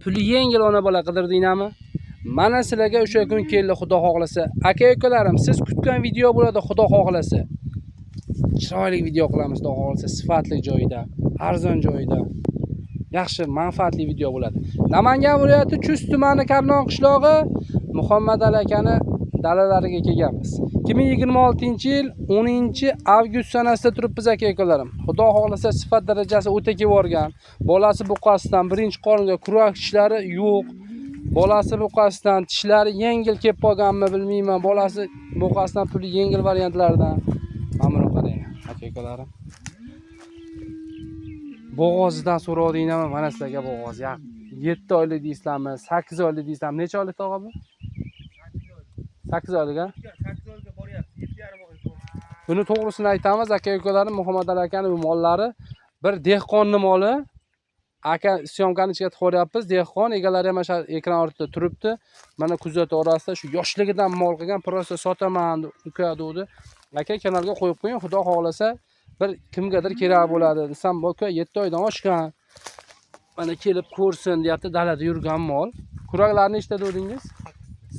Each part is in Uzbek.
Puli yengil ona bola qidirdinglarmi? Mana sizlarga o'sha kun keldi, xudo xohlasa. Aka-ukalarim, siz kutgan video bo'ladi, xudo xohlasa. Chiroyli video qilamiz, xudo xohlasa, sifatli joyda, arzon joyda. Yaxshi, manfaatli video bo'ladi. Namangan viloyati Chust tumani Karnon qishlog'i Muhammad Ali akani dalalariga kelganmiz. 2026-yil 10-avgust sanasida turibmiz aka-ukalarim. Xudo xohlasa sifat darajasi o'ta kevorgan. Bolasi buqasidan birinchi qoringa kurak tishlari yo'q. Bolasi buqasidan tishlari yengil kelib qolganmi bilmayman. Bolasi buqasidan puli yengil variantlardan. Mana buni qarang aka-ukalarim. Bo'g'ozidan so'rovdinglarmi? Mana sizlarga bo'g'oz. 7 oylik deysizlarmi? 8 oylik deysizlarmi? Necha oylik tog'a bu? 8 oylik a? 8 oyga boryapti. 7,5 oy. Buni to'g'risini aytamiz, aka-ukalarim, Muhammad Ali akaning bu mollari bir dehqonning moli. Aka syomkani ichiga qo'yapmiz. Dehqon egalari ham mana ekran ortida turibdi. Mana kuzatuv orasida shu yoshligidan mol qilgan, prosta sotaman, uka dedi. Aka kanalga qo'yib qo'ying, xudo xohlasa bir kimgadir kerak bo'ladi desam, "Boka 7 oydan oshgan. Mana kelib ko'rsin", deyapti, dalada yurgan mol. Kuraklarni nechta dedingiz?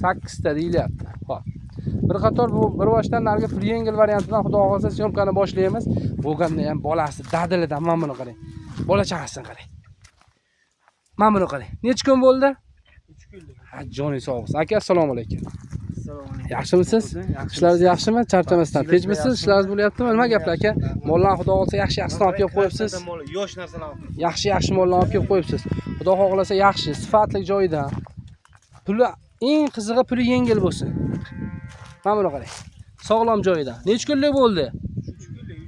8 ta deyilyapti. Xo'p. Bir qator bu bir boshdan narigi pul yengil variantidan xudo xohlasa syomkani boshlaymiz. Bo'lganda ham bolasi dadilidan mana buni qarang. Bola chaqasini qarang. Mana buni qarang. Necha kun bo'ldi? 3 kunlik. Ha, joningiz sog' bo'lsin. Aka, assalomu alaykum. Assalomu alaykum. Yaxshimisiz? Ishlaringiz yaxshimi? Charchamasdan. Tinchmisiz? Ishlaringiz bo'lyaptimi? Nima gaplar aka? Mollarni xudo xohlasa yaxshi-yaxshisini olib kelib qo'yibsiz. Yosh narsalarni olib. Yaxshi mollarni olib kelib qo'yibsiz. Xudo xohlasa yaxshi, sifatli joyida. Puli eng qizig'i puli yengil bo'lsin. Mana buni qarang. Sog'lom joyida. Necha kunlik bo'ldi? 3 kunlik,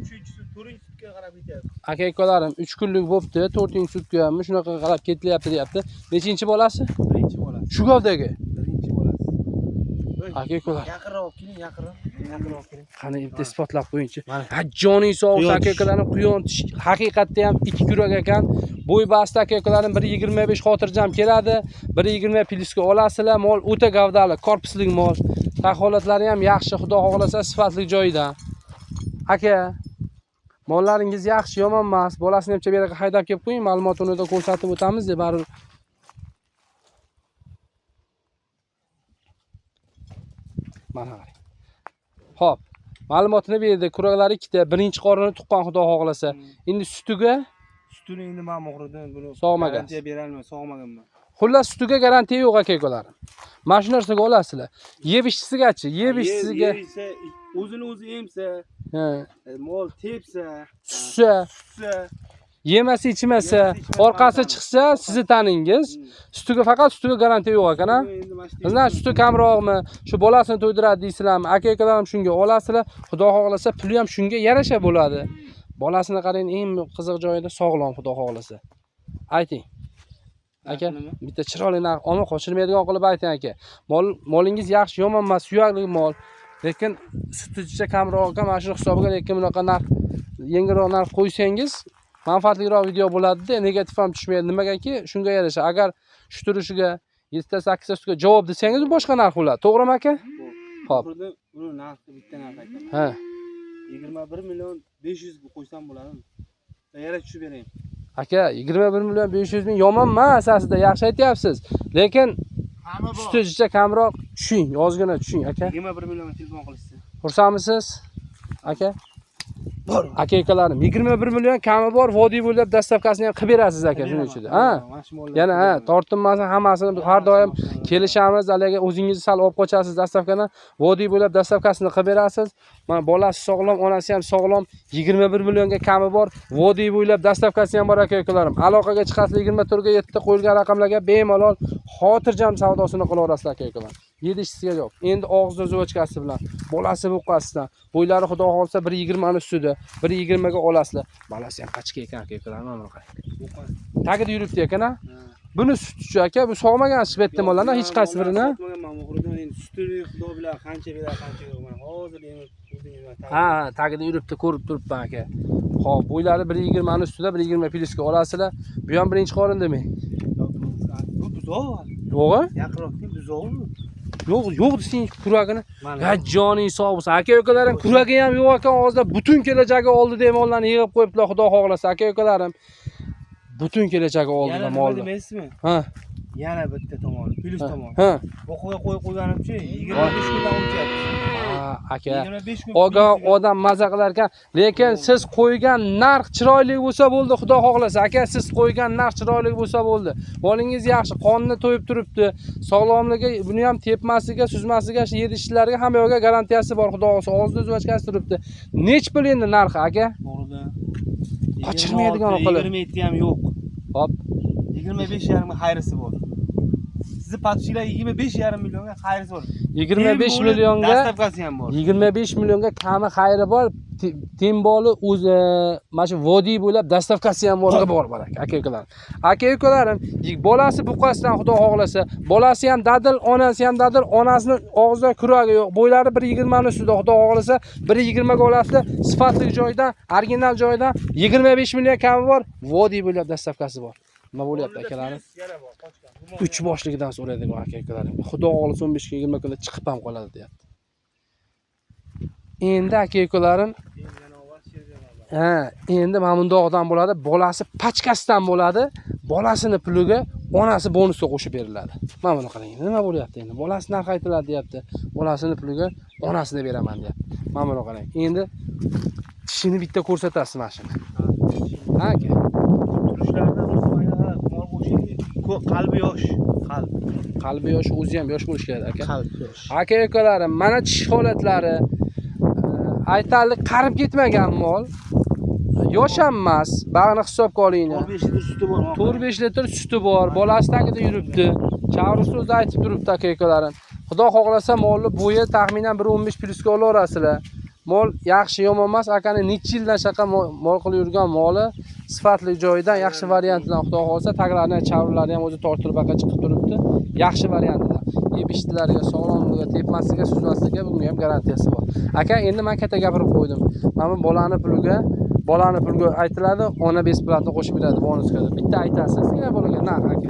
4-sutga qarab ketyapti. Aka-ukalarim 3 kunlik bo'libdi, 4-sutga ham shunaqa qarab ketilyapti, deyapti. Nechinchi bolasi? Birinchi bolasi. Shu gavdagi. Birinchi bolasi. Aka-ukalar. Yaqinroq keling, yaqinroq keling. Qani bitta isbotlab qo'yingchi. Ha, joning sog' bo'lsin aka-ukalarim, quyon tish haqiqatda ham 2 kurak ekan. Bo'y basti aka-ukalarim 1.25 xotirjam keladi. 1.20 plyusga olasizlar. Mol o'ta gavdali, korpusli mol. Holatlari ham yaxshi, xudo xohlasa sifatli joyida. Aka, mollaringiz yaxshi, yomon emas. Bolasini ham bu yerga haydab kelib qo'ying, ma'lumotini da ko'rsatib o'tamiz deb baribir. Mana qarang. Xo'p, ma'lumotini berdi. Kuraklari ikkita, birinchi qorini tuqqan xudo xohlasa. Endi sutiga Sutini endi men o'g'ridan buni sog'magan. garantiya berolmayman, sog'maganman. Xullas sutiga garantiya yo'q aka-ukalarim. Mana shu narsaga olasizlar. Yeb ichisigachi, yeb ichisiga. O'zini o'zi emsa, Ha, mol tepsa, sussa, yemasa ichmasa, orqasi chiqsa, sizni taningiz. Sutiga faqat sutiga garantiya yo'q ekan-a? endi mana shu Bizlar suti kamroqmi, shu bolasini to'ydiradi deysizlarmi? Aka-ukalarim shunga olasizlar. Xudo xohlasa puli ham shunga yarasha bo'ladi. Bolasini qarang, eng qiziq joyida sog'lom, xudo xohlasa. Ayting. Aka, bitta chiroyli narx, omon qochirmaydigan qilib ayting aka. Molingiz yaxshi, yomon emas, suyakli mol. Lekin suticha kamroq ekan, mana shu hisobiga lekin bunaqa narx, yengilroq narx qo'ysangiz, manfaatliroq video bo'ladi-da, negativ ham tushmaydi. Nimagaki, shunga yarasha. Agar shu turishiga 7 ta 8 ta sutga javob desangiz, boshqa narx bo'ladi. To'g'rimi aka? Xo'p. Buni narxi bitta narx aytaman. Ha. 21 million 500 ga qo'ysam bo'ladimi? Yana tushib beraymi? Aka, 21 million 500 ming yomon emas aslida, yaxshi aytyapsiz. Lekin suticha kamroq tushing, yozgina tushing aka. 21 million telefon qilishsa. Xursandmisiz? Aka? Bor. Aka-ukalarim, 21 million kami bor, vodiy bo'ylab dastavkasini ham qilib berasiz aka shuning uchun. Ha? Yana tortinmasin, hammasini har doim kelishamiz, haliga o'zingizni sal olib qochasiz dastavkadan, vodiy bo'ylab dastavkasini qilib berasiz. Mana bolasi sog'lom, onasi ham sog'lom, 21 millionga kami bor, vodiy bo'ylab dastavkasi ham bor aka-ukalarim. Aloqaga chiqasiz 24 ga 7 qo'yilgan raqamlarga bemalol xotirjam savdosini qilaverasiz aka-ukalarim. Yedishisiga yo'q. Endi og'zida zo'chkasi bilan, bolasi buqasidan, bo'ylari xudo xolsa 1.20 ni ustida, 1.20 ga olasizlar. Bolasi ham qachga ekan aka-ukalarim, mana qarang. Tagida yuribdi ekan-a? Buni sutchi aka, bu sog'magan shibetda mollarni hech qaysi birini. Sog'magan o'g'ridan endi sutini xudo bilan qancha beradi, qancha yo'q. Mana hozir endi Ha, tagida yuribdi, ko'rib turibman aka. Xo'p, bo'ylari 1.20 ni ustida, 1.20 plyusga olasizlar. Bu ham birinchi qorin demang. Bu buzoq. Yo'g'i? Yaqinroq buzoqmi? Yo'q desang kuragini. Ha, joning sog' bo'lsin. Aka-ukalarim, kuragi ham yo'q ekan, hozir butun kelajagi oldida mollarni yig'ib qo'yibdilar, xudo xohlasa. Aka-ukalarim, butun kelajagi oldida mollar. Demaysizmi? Ha. Yana bitta tomon, plus tomon. Ha. Bu qo'yib qo'yganimcha 25 kundan o'tyapti. Aka. 25 kun. Oga odam maza qilar ekan, lekin siz qo'ygan narx chiroyli bo'lsa bo'ldi, Xudo xohlasa. Aka, siz qo'ygan narx chiroyli bo'lsa bo'ldi. Bolingiz yaxshi, qonni to'yib turibdi. Sog'lomligi, buni ham tepmasiga, suzmasiga, yedishlariga hamma yo'ga garantiyasi bor, Xudo xohlasa. Og'zida o'zbachkasi turibdi. Nech pul endi narxi, aka? To'g'rida. Qochirmaydigan qilib. 27 ham yo'q. Hop. 25,5 ming xayrisi bor. Sizni patchilar 25,5 millionga xayrisi bor. 25 millionga dastavkasi ham bor. 25 millionga kami xayri bor. Temboli o'zi mana shu vodiy bo'ylab dastavkasi ham bor aka-ukalar. Aka-ukalarim, bolasi buqasidan Xudo xohlasa, bolasi ham dadil, onasi ham dadil, onasini og'zida kuragi yo'q. Bo'ylari 1.20 ni ustida Xudo xohlasa, 1.20 ga olasizda, sifatli joydan, original joydan 25 million kami bor, vodiy bo'ylab dastavkasi bor. Nima bo'lyapti akalarim? 3 boshligidan so'raydigan aka-ukalarim. Xudo xohlasa 15 ga 20 kunda chiqib ham qoladi deyapti. Endi aka-ukalarim, endi mana bundog'idan bo'ladi, bolasi pachkasidan bo'ladi, bolasini puliga onasi bonusga qo'shib beriladi. Mana buni qarang, nima bo'lyapti endi? Bolasi narx aytiladi deyapti, bolasini puliga onasini beraman deyapti. Mana buni qarang. Endi tishini bitta ko'rsatasiz mana shuni. Ha aka. Turishlardan mol qo'shildi, qalbi yosh, qalbi yosh, o'zi ham yosh bo'lish kerak aka. qalbi yosh. Aka-ukalarim, mana tish holatlari aytalik qarib ketmagan mol. Yosh ham emas, bag'ni hisobga olinglar. 4-5 litr suti bor. 4-5 litr suti bor, bolasi tagida yuribdi. Chavri so'zda aytib turibdi aka-ukalarim. Xudo xohlasa molni bo'yi taxminan 1.15 plusga olaverasizlar. Mol yaxshi yomon emas, akani necha yildan shaqa mol qilib yurgan moli sifatli joydan, yaxshi variantdan Xudo xohlasa, taglarini, chavrilari ham o'zi tortilib aka chiqib turibdi. Yaxshi variantida. Yeb-ichtilariga, sog'lomligiga, tepmasiga, suzmasligiga bunga ham garantiyasi bor. Aka, endi men katta gapirib qo'ydim. Mana bolani puliga aytiladi, ona besplatni qo'shib beradi bonuska. Bitta aytasiz, yana bolaga narx aka.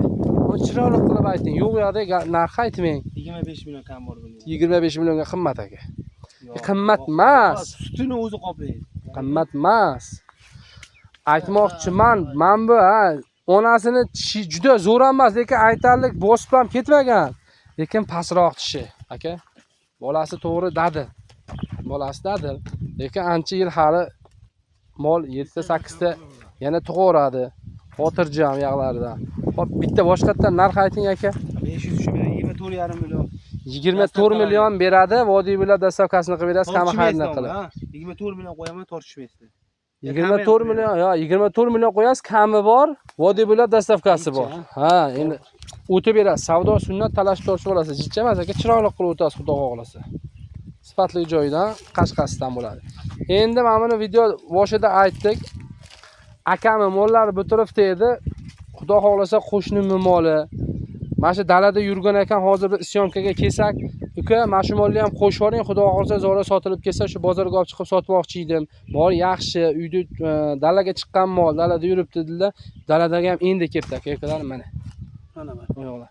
Uni chiroyli qilib ayting. Yo'q yoqda narx aytmang. 25 million kam bor bunda. 25 millionga qimmat aka. Qimmat emas. Sutini o'zi qoplaydi. Qimmat emas. Aytmoqchiman, men bu onasini tishi juda zo'r emas, lekin aytarlik bosib ham ketmagan. Lekin pastroq tishi, aka. Bolasi to'g'ri dadil. Lekin ancha yil hali mol 7-8 ta yana tug'oradi. Xotirjam yog'laridan. Hop, bitta boshqatdan narx ayting aka. 500 24,5 million. 24 million beradi, vodiy bo'ylab dastavkasini qilib berasiz, qani xaridni qilib. 24 million qo'yaman, tortishmaysizlar. 24 million, 24 million qo'yasiz, kami bor, vodiy bo'ylab dastavkasi bor. Ha, endi o'tib berasiz. Savdo sunnat talash tortib olasiz. Jicha emas aka, chiroyli qilib o'tasiz, Xudo xohlasa. Sifatli joydan, qashqasidan bo'ladi. Endi mana buni video boshida aytdik. Akami mollari bitiribdi edi. Xudo xohlasa qo'shnimning moli. Mana shu dalada yurgan ekan, hozir bir isyomkaga kelsak, uka, mana shu molni ham qo'shib yuboring, Xudo xohlasa zo'ra sotilib kelsa, shu bozorga olib chiqib sotmoqchi edim. Bor, yaxshi, uyda dalaga chiqqan mol, dalada yuribdi dedilar. Daladaga ham endi kelibdi aka-ukalarim mana. Mana.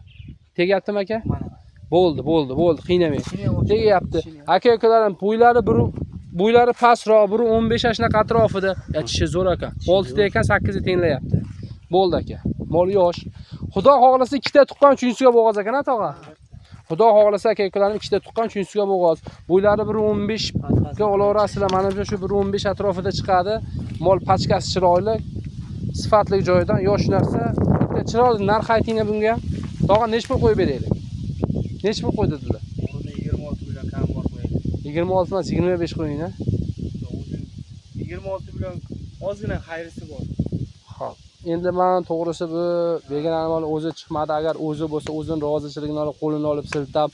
Tegyaptimi aka? Mana. Bo'ldi, qiynamang. Tegyapti. Aka-ukalarim, bo'ylari pastroq, biri 15 yoshlar atrofida. Tishi zo'r aka. 6 ta ekan, 8 ta tenglayapti. Bo'ldi aka. Mol yosh. Xudo xohlasa ikkita tuqqan chunsiga bo'g'oz ekan, tog'a. Xudo xohlasa aka-ukalarim ikkita tuqqan chunsiga bo'g'oz. Bo'ylari 1.15 ga olaverasizlar. Mana shu 1.15 atrofida chiqadi. Mol pachkasi chiroyli, sifatli joydan, yosh narsa. Bitta chiroyli narx aytinglar bunga. Tog'a nech pul qo'yib beraylik? Nech pul qo'ydi dedilar? 26 million kam bor qo'yadi. 26 emas, 25 qo'ying-a. 26 million ozgina xayrisi bor. Xo'p. Endi men to'g'risi bu bergan mol o'zi chiqmadi, agar o'zi bo'lsa o'zini rozichiligini olib qo'lini olib siltab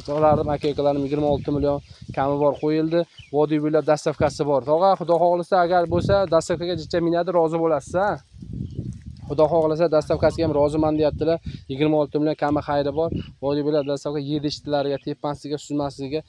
qo'yardim, aka-ukalarim 26 million kami bor qo'yildi. Vodiy bo'ylab dastavkasi bor. Tog'a, Xudo xohlasa agar bo'lsa dastavkaga jicha minadi, rozi bo'lasiz-a? Xudo xohlasa dastavkasiga ham roziman deyaptilar. 26 million kami xayri bor. Vodiy bo'ylab dastavka yedishtilariga, tepmasiga, suzmasligiga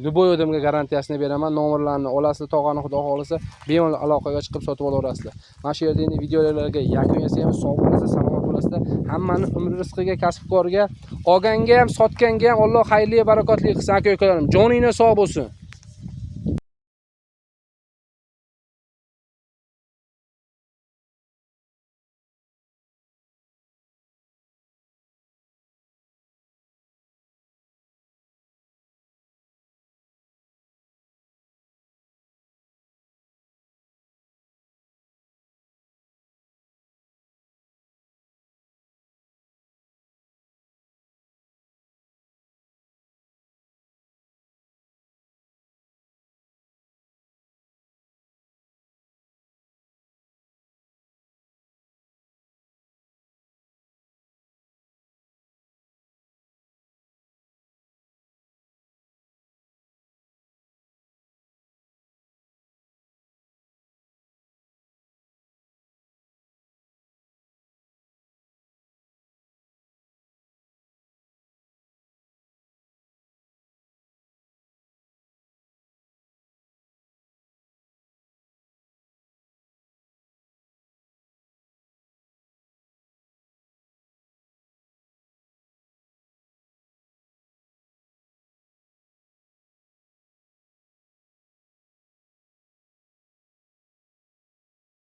любой odamga garantiyasini beraman. Nomerlarni olasizlar, tog'ani Xudo xohlasa bemalol aloqaga chiqib sotib olaverasizlar. Mana shu yerda endi videolarga yakun yasaymiz. Sog' bo'lasizlar, salomat bo'lasizlar. Hammani umr rizqiga, kasbkorga, olganga ham, sotganga ham Alloh xayrli, barakotli qilsin aka-ukalarim. Joninglar sog' bo'lsin.